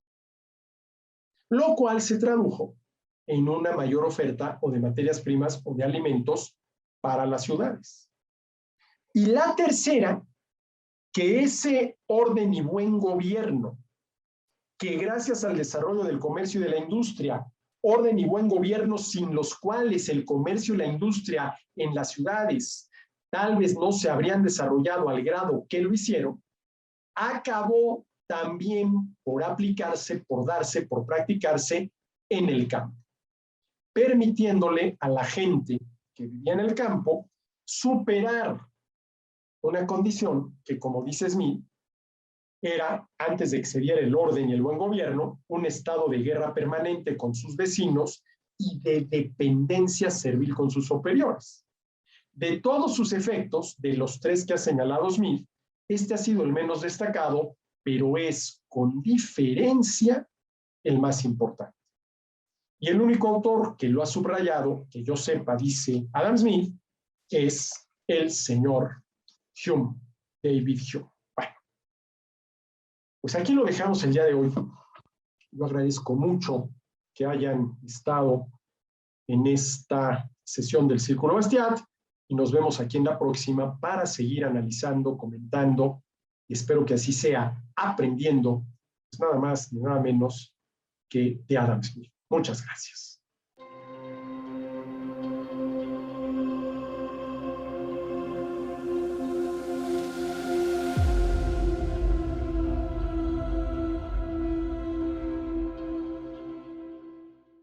Lo cual se tradujo en una mayor oferta o de materias primas o de alimentos para las ciudades. Y la tercera, que ese orden y buen gobierno, que gracias al desarrollo del comercio y de la industria, orden y buen gobierno sin los cuales el comercio y la industria en las ciudades tal vez no se habrían desarrollado al grado que lo hicieron, acabó también por aplicarse, por darse, por practicarse en el campo, permitiéndole a la gente que vivía en el campo superar una condición que, como dice Smith, era, antes de que se diera el orden y el buen gobierno, un estado de guerra permanente con sus vecinos y de dependencia servil con sus superiores. De todos sus efectos, de los 3 que ha señalado Smith, este ha sido el menos destacado, pero es con diferencia el más importante. Y el único autor que lo ha subrayado, que yo sepa, dice Adam Smith, es el señor Hume, David Hume. Bueno, pues aquí lo dejamos el día de hoy. Yo agradezco mucho que hayan estado en esta sesión del Círculo Bastiat y nos vemos aquí en la próxima para seguir analizando, comentando y espero que así sea, aprendiendo, pues nada más ni nada menos que de Adam Smith. Muchas gracias.